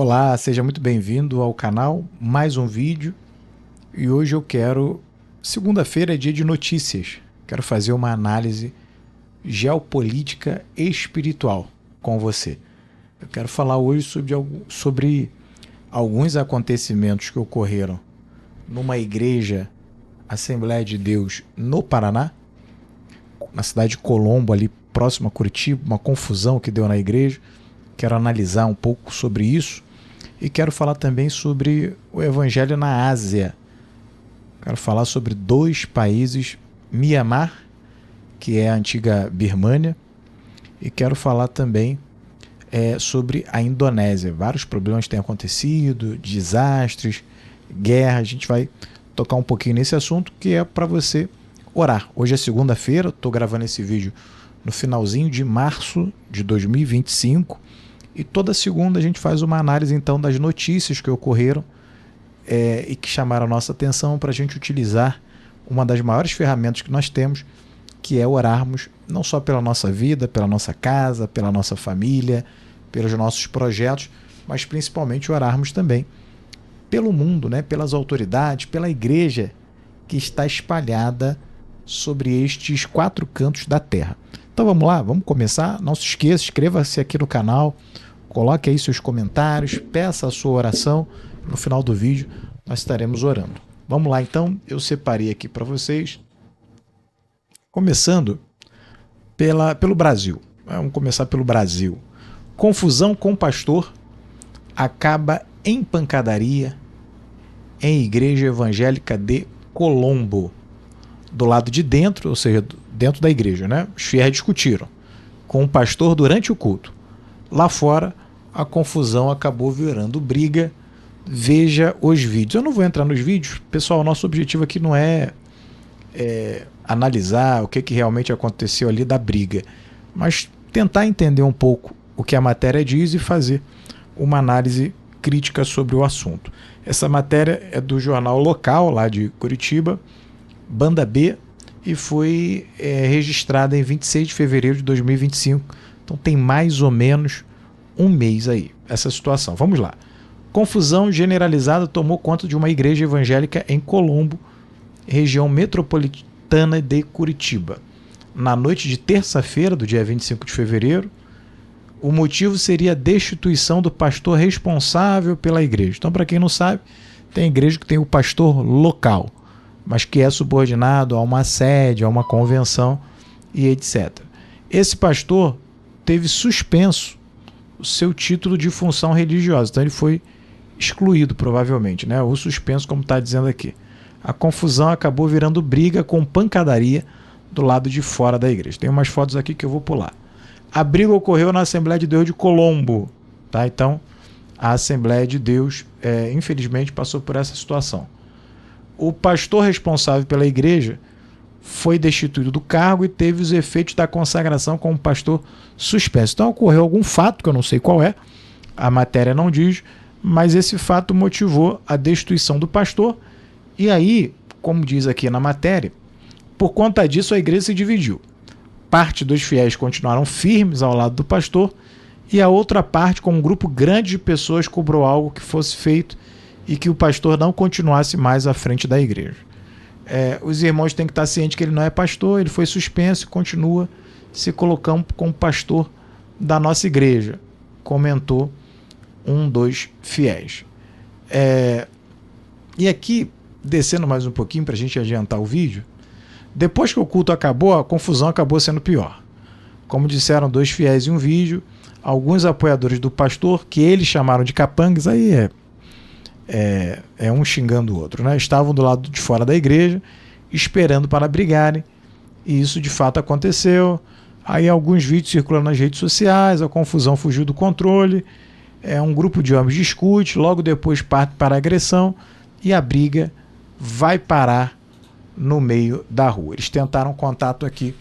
Olá, seja muito bem-vindo ao canal, mais um vídeo. E hoje eu quero, segunda-feira é dia de notícias, quero fazer uma análise geopolítica espiritual com você. Eu quero falar hoje sobre alguns acontecimentos que ocorreram numa igreja Assembleia de Deus no Paraná, na cidade de Colombo, ali próximo a Curitiba, uma confusão que deu na igreja. Quero analisar um pouco sobre isso e quero falar também sobre o evangelho na Ásia. Quero falar sobre dois países, Mianmar, que é a antiga Birmânia, e quero falar também sobre a Indonésia. Vários problemas têm acontecido, desastres, guerra. A gente vai tocar um pouquinho nesse assunto, que é para você orar. Hoje é segunda-feira, estou gravando esse vídeo no finalzinho de março de 2025, e toda segunda a gente faz uma análise então das notícias que ocorreram e que chamaram a nossa atenção para a gente utilizar uma das maiores ferramentas que nós temos, que é orarmos não só pela nossa vida, pela nossa casa, pela nossa família, pelos nossos projetos, mas principalmente orarmos também pelo mundo, né? Pelas autoridades, pela igreja que está espalhada sobre estes 4 cantos da terra. Então vamos lá, vamos começar. Não se esqueça, inscreva-se aqui no canal, coloque aí seus comentários, peça a sua oração. No final do vídeo nós estaremos orando. Vamos lá então, eu separei aqui para vocês, começando pelo Brasil. Vamos começar pelo Brasil. Confusão com pastor acaba em pancadaria em igreja evangélica de Colombo. Do lado de dentro, ou seja, dentro da igreja, né? Os fiéis discutiram com o pastor durante o culto. Lá fora, a confusão acabou virando briga. Veja os vídeos. Eu não vou entrar nos vídeos. Pessoal, nosso objetivo aqui não é analisar o que realmente aconteceu ali da briga, mas tentar entender um pouco o que a matéria diz e fazer uma análise crítica sobre o assunto. Essa matéria é do jornal local, lá de Curitiba, Banda B, e foi registrada em 26 de fevereiro de 2025. Então tem mais ou menos um mês aí, essa situação. Vamos lá. Confusão generalizada tomou conta de uma igreja evangélica em Colombo, região metropolitana de Curitiba. Na noite de terça-feira, do dia 25 de fevereiro, o motivo seria a destituição do pastor responsável pela igreja. Então, para quem não sabe, tem igreja que tem o pastor local, mas que é subordinado a uma sede, a uma convenção e etc. Esse pastor teve suspenso o seu título de função religiosa, então ele foi excluído provavelmente, né? Ou suspenso, como está dizendo aqui. A confusão acabou virando briga com pancadaria do lado de fora da igreja. Tem umas fotos aqui que eu vou pular. A briga ocorreu na Assembleia de Deus de Colombo, tá? Então, a Assembleia de Deus, infelizmente, passou por essa situação. O pastor responsável pela igreja foi destituído do cargo e teve os efeitos da consagração como pastor suspenso. Então ocorreu algum fato, que eu não sei qual é, a matéria não diz, mas esse fato motivou a destituição do pastor. E aí, como diz aqui na matéria, por conta disso a igreja se dividiu. Parte dos fiéis continuaram firmes ao lado do pastor e a outra parte, com um grupo grande de pessoas, cobrou algo que fosse feito e que o pastor não continuasse mais à frente da igreja. Os irmãos têm que estar cientes que ele não é pastor, ele foi suspenso e continua se colocando como pastor da nossa igreja, comentou um dos fiéis. E aqui, descendo mais um pouquinho para a gente adiantar o vídeo, depois que o culto acabou, a confusão acabou sendo pior. Como disseram dois fiéis em um vídeo, alguns apoiadores do pastor, que eles chamaram de capangas, aí é um xingando o outro, né? Estavam do lado de fora da igreja, esperando para brigarem, e isso de fato aconteceu. Aí alguns vídeos circulam nas redes sociais, a confusão fugiu do controle, um grupo de homens discute, logo depois parte para a agressão, e a briga vai parar no meio da rua. Eles tentaram contato aqui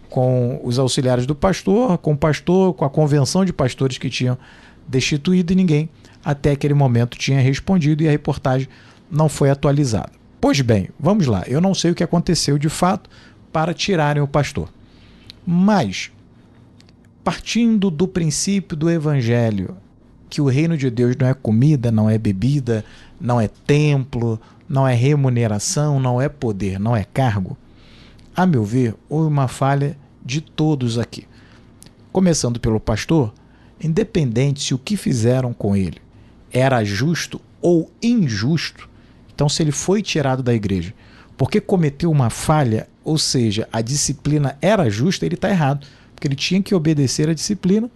com os auxiliares do pastor, com o pastor, com a convenção de pastores que tinham destituído, e ninguém até aquele momento tinha respondido, e a reportagem não foi atualizada. Pois bem, vamos lá. Eu não sei o que aconteceu de fato para tirarem o pastor. Mas, partindo do princípio do evangelho, que o reino de Deus não é comida, não é bebida, não é templo, não é remuneração, não é poder, não é cargo, a meu ver, houve uma falha de todos aqui. Começando pelo pastor, independente se o que fizeram com ele era justo ou injusto, então se ele foi tirado da igreja porque cometeu uma falha, ou seja, a disciplina era justa, ele está errado, porque ele tinha que obedecer a disciplina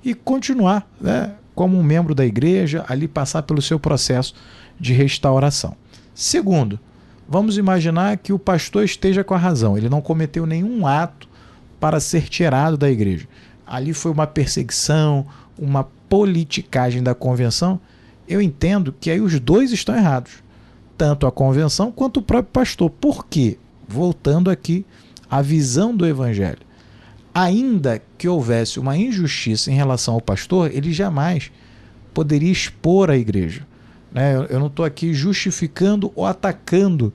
e continuar, né, como um membro da igreja, ali passar pelo seu processo de restauração. Segundo, vamos imaginar que o pastor esteja com a razão, ele não cometeu nenhum ato para ser tirado da igreja. Ali foi uma perseguição, uma politicagem da convenção. Eu entendo que aí os dois estão errados, tanto a convenção quanto o próprio pastor. Por quê? Voltando aqui à visão do evangelho. Ainda que houvesse uma injustiça em relação ao pastor, ele jamais poderia expor a igreja. Eu não estou aqui justificando ou atacando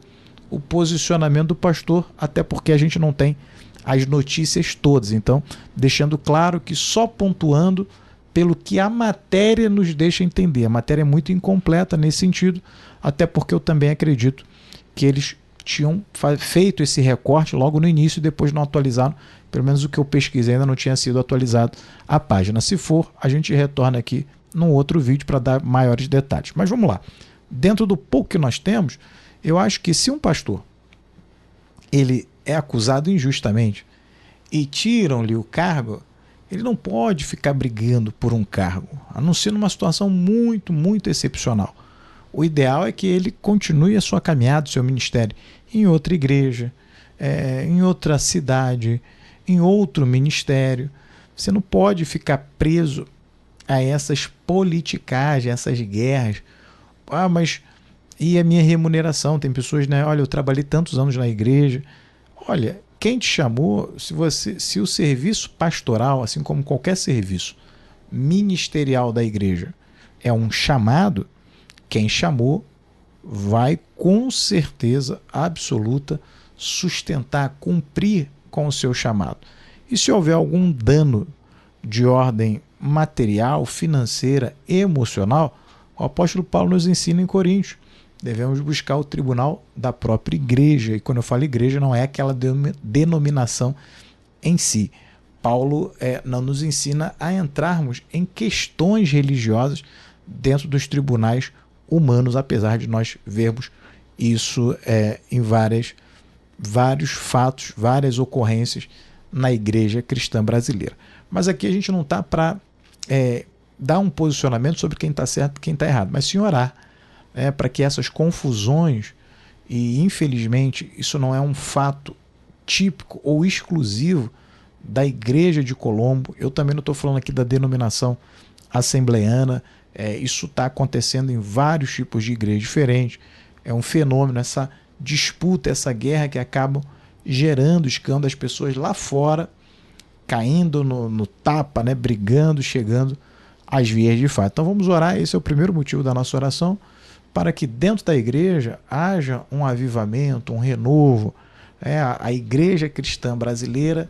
o posicionamento do pastor, até porque a gente não tem as notícias todas. Então, deixando claro que só pontuando pelo que a matéria nos deixa entender. A matéria é muito incompleta nesse sentido, até porque eu também acredito que eles tinham feito esse recorte logo no início e depois não atualizaram. Pelo menos o que eu pesquisei ainda não tinha sido atualizado a página. Se for, a gente retorna aqui num outro vídeo para dar maiores detalhes. Mas vamos lá. Dentro do pouco que nós temos, eu acho que se um pastor ele é acusado injustamente e tiram-lhe o cargo, ele não pode ficar brigando por um cargo, a não ser numa situação muito, muito excepcional. O ideal é que ele continue a sua caminhada, o seu ministério, em outra igreja, em outra cidade, em outro ministério. Você não pode ficar preso a essas politicagens, essas guerras. Ah, mas e a minha remuneração? Tem pessoas, né? Olha, eu trabalhei tantos anos na igreja. Olha, quem te chamou, se o serviço pastoral, assim como qualquer serviço ministerial da igreja, é um chamado, quem chamou vai com certeza absoluta sustentar, cumprir com o seu chamado. E se houver algum dano de ordem material, financeira, emocional, o apóstolo Paulo nos ensina em Coríntios, devemos buscar o tribunal da própria igreja. E quando eu falo igreja, não é aquela denominação em si. Paulo não nos ensina a entrarmos em questões religiosas dentro dos tribunais humanos, apesar de nós vermos isso em vários fatos, várias ocorrências na igreja cristã brasileira. Mas aqui a gente não está para dar um posicionamento sobre quem está certo e quem está errado, mas sim orar para que essas confusões, e infelizmente isso não é um fato típico ou exclusivo da igreja de Colombo, eu também não estou falando aqui da denominação assembleiana, isso está acontecendo em vários tipos de igrejas diferentes, é um fenômeno, essa disputa, essa guerra que acabam gerando escândalo, as pessoas lá fora caindo no tapa, brigando, chegando às vias de fato. Então vamos orar, esse é o primeiro motivo da nossa oração, para que dentro da igreja haja um avivamento, um renovo, a igreja cristã brasileira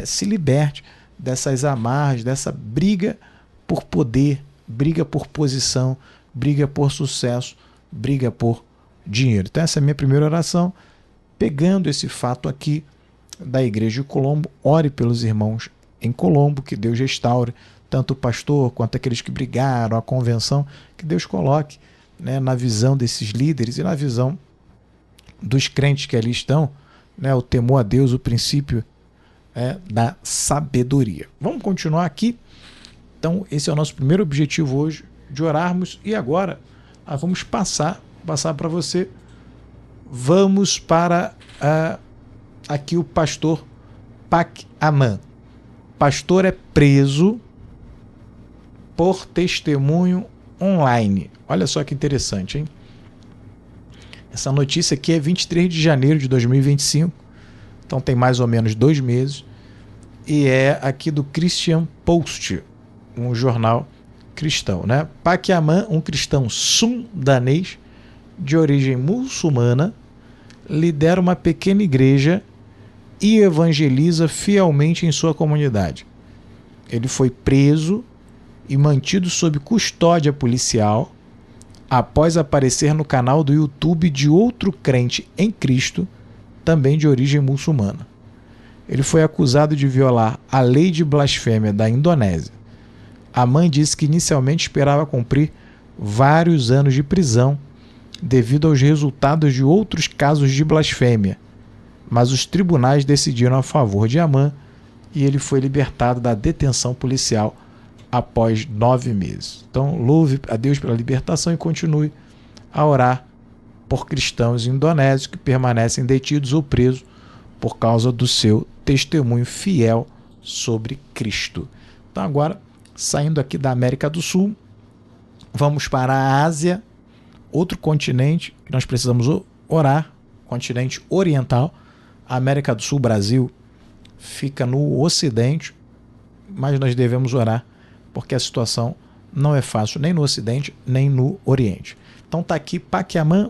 se liberte dessas amarras, dessa briga por poder, briga por posição, briga por sucesso, briga por dinheiro. Então essa é a minha primeira oração, pegando esse fato aqui da igreja de Colombo. Ore pelos irmãos em Colombo, que Deus restaure tanto o pastor quanto aqueles que brigaram, a convenção, que Deus coloque na visão desses líderes e na visão dos crentes que ali estão, o temor a Deus, o princípio da sabedoria. Vamos continuar aqui. Então esse é o nosso primeiro objetivo hoje, de orarmos, e agora vamos passar para você. Vamos para aqui o pastor Pak Aman. Pastor é preso por testemunho online. Olha só que interessante, hein? Essa notícia aqui é 23 de janeiro de 2025, então tem mais ou menos 2 meses, e é aqui do Christian Post, um jornal cristão, Pak Aman, um cristão sundanês de origem muçulmana, lidera uma pequena igreja e evangeliza fielmente em sua comunidade. Ele foi preso e mantido sob custódia policial após aparecer no canal do YouTube de outro crente em Cristo, também de origem muçulmana. Ele foi acusado de violar a lei de blasfêmia da Indonésia. A mãe disse que inicialmente esperava cumprir vários anos de prisão devido aos resultados de outros casos de blasfêmia, mas os tribunais decidiram a favor de Aman e ele foi libertado da detenção policial após 9 meses. Então, louve a Deus pela libertação e continue a orar por cristãos indonésios que permanecem detidos ou presos por causa do seu testemunho fiel sobre Cristo. Então, agora, saindo aqui da América do Sul, vamos para a Ásia, outro continente que nós precisamos orar, continente oriental. A América do Sul, Brasil, fica no ocidente, mas nós devemos orar porque a situação não é fácil nem no ocidente, nem no oriente. Então está aqui Paquiamã,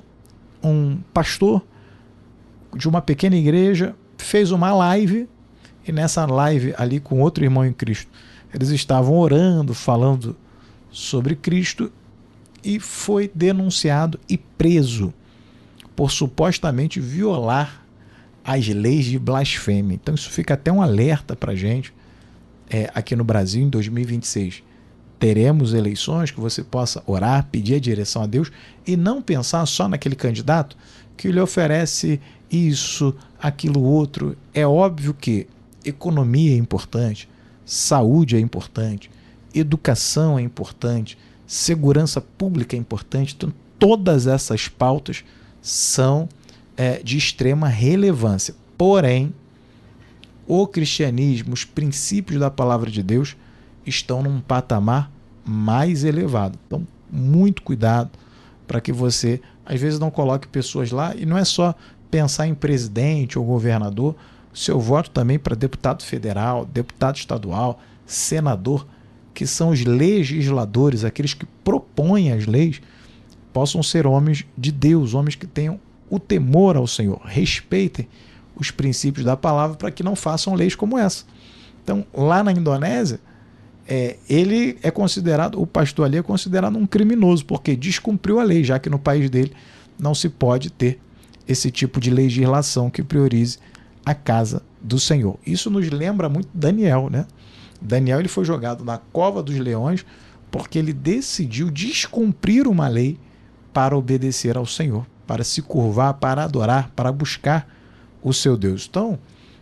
um pastor de uma pequena igreja, fez uma live, e nessa live ali com outro irmão em Cristo, eles estavam orando, falando sobre Cristo, e foi denunciado e preso por supostamente violar as leis de blasfêmia. Então isso fica até um alerta para a gente. Aqui no Brasil, em 2026, teremos eleições que você possa orar, pedir a direção a Deus e não pensar só naquele candidato que lhe oferece isso, aquilo, outro. É óbvio que economia é importante, saúde é importante, educação é importante, segurança pública é importante. Então, todas essas pautas são de extrema relevância. Porém, o cristianismo, os princípios da palavra de Deus estão num patamar mais elevado. Então, muito cuidado para que você, às vezes, não coloque pessoas lá, e não é só pensar em presidente ou governador, o seu voto também para deputado federal, deputado estadual, senador, que são os legisladores, aqueles que propõem as leis, possam ser homens de Deus, homens que tenham o temor ao Senhor, respeitem os princípios da palavra para que não façam leis como essa. Então, lá na Indonésia, ele é considerado, o pastor ali é considerado um criminoso, porque descumpriu a lei, já que no país dele não se pode ter esse tipo de legislação que priorize a casa do Senhor. Isso nos lembra muito Daniel, né? Daniel, ele foi jogado na cova dos leões porque ele decidiu descumprir uma lei para obedecer ao Senhor, para se curvar, para adorar, para buscar o seu Deus. Então,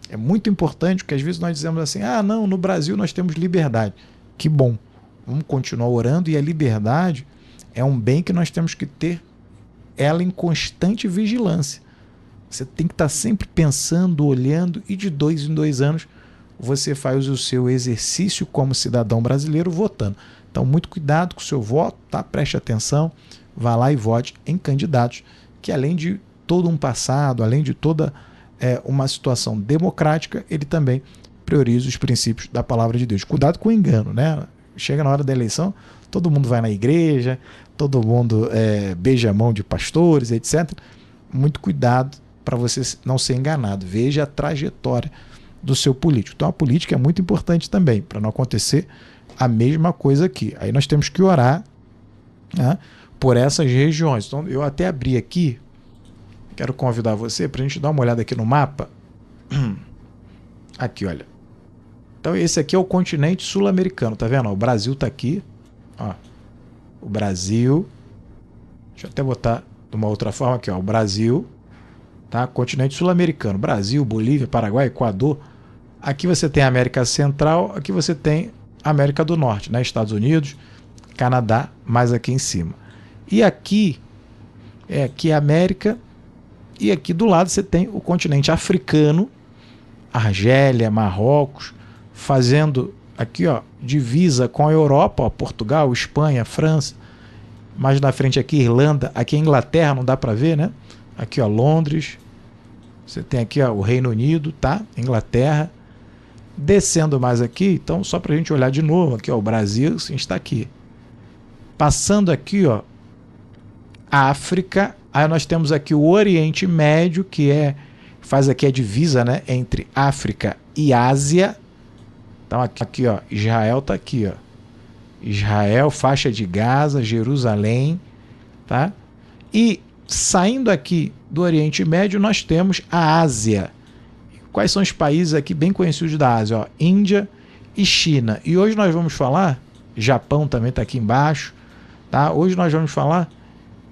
é muito importante, porque às vezes nós dizemos assim, não, no Brasil nós temos liberdade. Que bom, vamos continuar orando, e a liberdade é um bem que nós temos que ter ela em constante vigilância. Você tem que estar sempre pensando, olhando, e de 2 em 2 anos você faz o seu exercício como cidadão brasileiro votando. Então, muito cuidado com o seu voto, tá? Preste atenção, vá lá e vote em candidatos que, além de todo um passado, além de toda uma situação democrática, ele também prioriza os princípios da palavra de Deus. Cuidado com o engano, né? Chega na hora da eleição, todo mundo vai na igreja, todo mundo beija a mão de pastores, etc. Muito cuidado para você não ser enganado. Veja a trajetória do seu político. Então a política é muito importante também, para não acontecer a mesma coisa aqui. Aí nós temos que orar, né, por essas regiões. Então eu até abri aqui, quero convidar você para a gente dar uma olhada aqui no mapa. Aqui, olha. Então esse aqui é o continente sul-americano, tá vendo? O Brasil tá aqui. Ó. O Brasil. Deixa eu até botar de uma outra forma aqui, ó. O Brasil, tá? Continente sul-americano. Brasil, Bolívia, Paraguai, Equador. Aqui você tem a América Central, aqui você tem a América do Norte, né? Estados Unidos, Canadá, mais aqui em cima. E aqui é a América. E aqui do lado você tem o continente africano, Argélia, Marrocos, fazendo aqui, ó, divisa com a Europa, ó, Portugal, Espanha, França. Mais na frente aqui, Irlanda, aqui a Inglaterra, não dá para ver, né? Aqui, ó, Londres. Você tem aqui, ó, o Reino Unido, tá? Inglaterra. Descendo mais aqui, então, só para a gente olhar de novo, aqui, ó, o Brasil, a gente está aqui. Passando aqui, ó, África. Aí nós temos aqui o Oriente Médio, que faz aqui a divisa, né, entre África e Ásia. Então aqui ó, Israel está aqui, ó. Israel, faixa de Gaza, Jerusalém, tá? E saindo aqui do Oriente Médio, nós temos a Ásia. Quais são os países aqui bem conhecidos da Ásia? Ó, Índia e China. E hoje nós vamos falar, Japão também está aqui embaixo, tá? Hoje nós vamos falar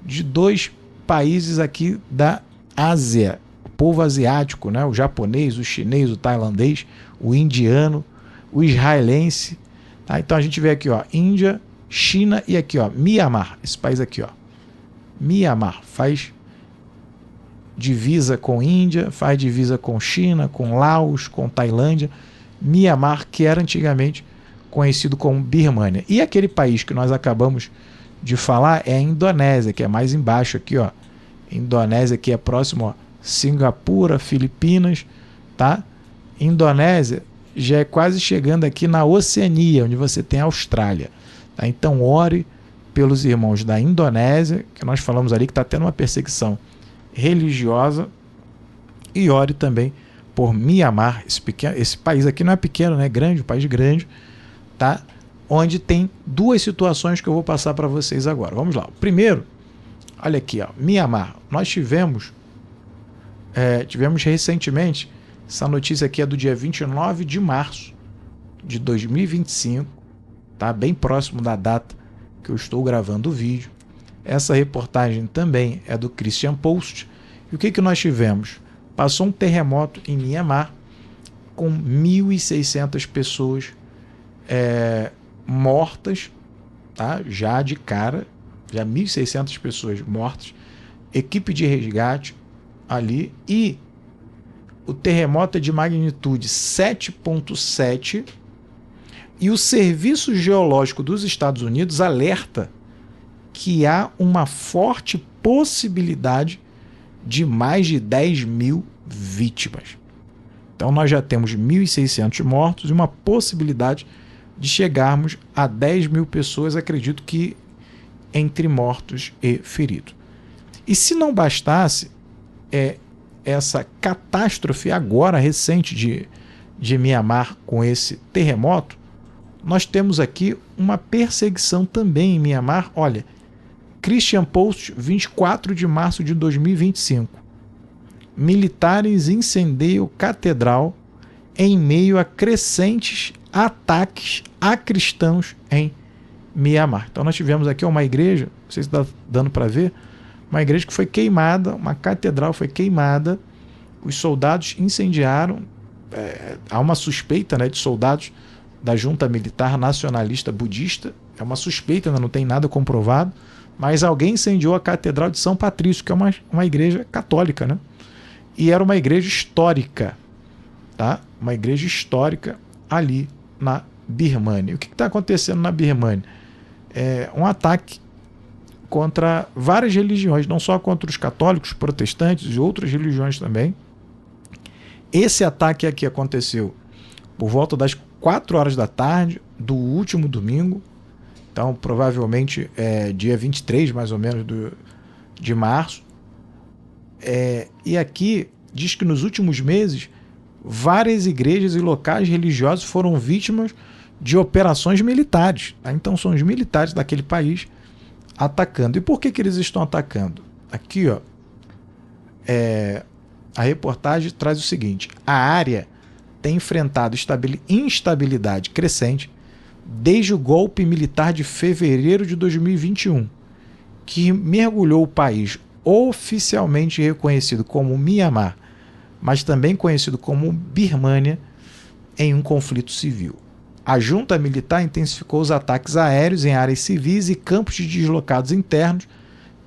de 2 países aqui da Ásia, o povo asiático, né? O japonês, o chinês, o tailandês, o indiano, o israelense. Tá? Então a gente vê aqui, ó, Índia, China e aqui, ó, Mianmar, esse país aqui, ó. Mianmar faz divisa com Índia, faz divisa com China, com Laos, com Tailândia. Mianmar, que era antigamente conhecido como Birmânia. E aquele país que nós acabamos de falar é a Indonésia, que é mais embaixo aqui, ó. Indonésia, que é próximo, ó, Singapura, Filipinas, tá? Indonésia já é quase chegando aqui na Oceania, onde você tem a Austrália, tá? Então ore pelos irmãos da Indonésia, que nós falamos ali que está tendo uma perseguição religiosa, e ore também por Mianmar, esse país aqui não é pequeno, né? É grande, um país grande, tá? Onde tem 2 situações que eu vou passar para vocês agora. Vamos lá. Primeiro, olha aqui, ó, Mianmar. Nós tivemos recentemente, essa notícia aqui é do dia 29 de março de 2025, tá? Bem próximo da data que eu estou gravando o vídeo. Essa reportagem também é do Christian Post. E o que nós tivemos? Passou um terremoto em Mianmar com 1.600 pessoas mortas, tá? Já de cara, já 1.600 pessoas mortas, equipe de resgate ali, e o terremoto é de magnitude 7,7, e o Serviço Geológico dos Estados Unidos alerta que há uma forte possibilidade de mais de 10 mil vítimas. Então nós já temos 1.600 mortos e uma possibilidade de chegarmos a 10 mil pessoas, acredito que entre mortos e feridos. E se não bastasse essa catástrofe agora recente de Mianmar com esse terremoto, nós temos aqui uma perseguição também em Mianmar. Olha, Christian Post, 24 de março de 2025. Militares incendeiam catedral em meio a crescentes ataques a cristãos em Mianmar. Então nós tivemos aqui uma igreja, não sei se está dando para ver, uma igreja que foi queimada, uma catedral foi queimada, os soldados incendiaram, há uma suspeita, né, de soldados da junta militar nacionalista budista, é uma suspeita, ainda não tem nada comprovado, mas alguém incendiou a Catedral de São Patrício, que é uma igreja católica, né? E era uma igreja histórica, tá? Uma igreja histórica ali na Birmânia. O que está acontecendo na Birmânia? É um ataque contra várias religiões, não só contra os católicos, protestantes e outras religiões também. Esse ataque aqui aconteceu por volta das 4 horas da tarde do último domingo. Então, provavelmente dia 23, mais ou menos, de março. E aqui diz que nos últimos meses, várias igrejas e locais religiosos foram vítimas de operações militares. Tá? Então, são os militares daquele país atacando. E por que eles estão atacando? Aqui, ó, a reportagem traz o seguinte: a área tem enfrentado instabilidade crescente desde o golpe militar de fevereiro de 2021, que mergulhou o país oficialmente reconhecido como Mianmar, mas também conhecido como Birmânia, em um conflito civil. A junta militar intensificou os ataques aéreos em áreas civis e campos de deslocados internos,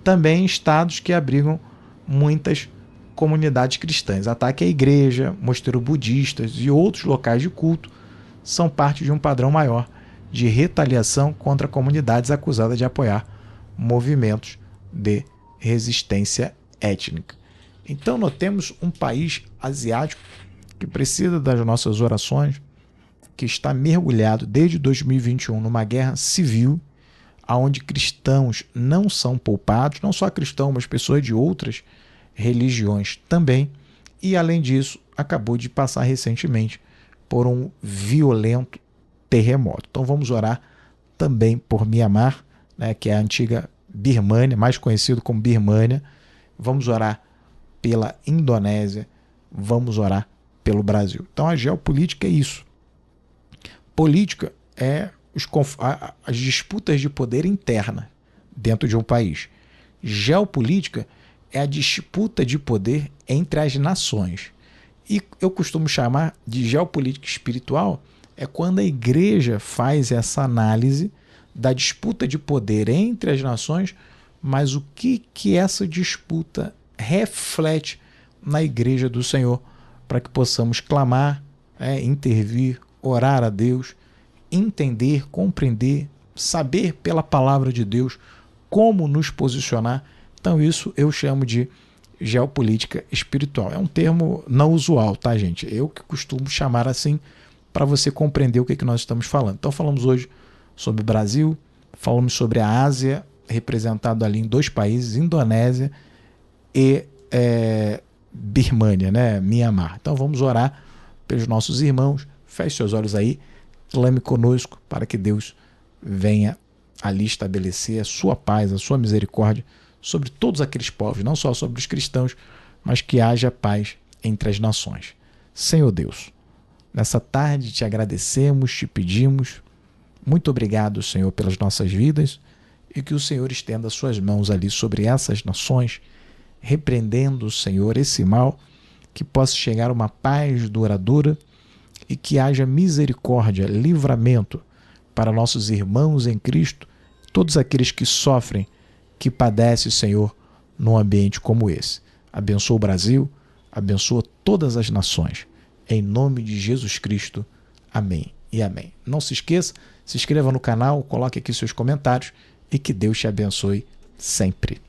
também em estados que abrigam muitas comunidades cristãs. Ataque à igreja, mosteiro budistas e outros locais de culto são parte de um padrão maior de retaliação contra comunidades acusadas de apoiar movimentos de resistência étnica. Então nós temos um país asiático que precisa das nossas orações, que está mergulhado desde 2021 numa guerra civil, onde cristãos não são poupados, não só cristãos, mas pessoas de outras religiões também, e além disso acabou de passar recentemente por um violento terremoto. Então vamos orar também por Mianmar, né, que é a antiga Birmânia, mais conhecido como Birmânia. Vamos orar pela Indonésia, vamos orar pelo Brasil. Então a geopolítica é isso. Política é as disputas de poder interna dentro de um país. Geopolítica é a disputa de poder entre as nações. E eu costumo chamar de geopolítica espiritual é quando a igreja faz essa análise da disputa de poder entre as nações, mas o que essa disputa reflete na igreja do Senhor, para que possamos clamar, intervir, orar a Deus, entender, compreender, saber pela palavra de Deus como nos posicionar. Então isso eu chamo de geopolítica espiritual. É um termo não usual, tá, gente? Eu que costumo chamar assim para você compreender o que nós estamos falando. Então falamos hoje sobre o Brasil, falamos sobre a Ásia, representado ali em 2 países, Indonésia e Birmânia, né? Mianmar. Então vamos orar pelos nossos irmãos. Feche seus olhos aí, clame conosco para que Deus venha ali estabelecer a sua paz, a sua misericórdia sobre todos aqueles povos, não só sobre os cristãos, mas que haja paz entre as nações. Senhor Deus, nessa tarde te agradecemos, te pedimos, muito obrigado, Senhor, pelas nossas vidas, e que o Senhor estenda suas mãos ali sobre essas nações, repreendendo, Senhor, esse mal, que possa chegar uma paz duradoura e que haja misericórdia, livramento para nossos irmãos em Cristo, todos aqueles que sofrem, que padecem, Senhor, num ambiente como esse. Abençoa o Brasil, abençoa todas as nações. Em nome de Jesus Cristo. Amém e amém. Não se esqueça, se inscreva no canal, coloque aqui seus comentários e que Deus te abençoe sempre.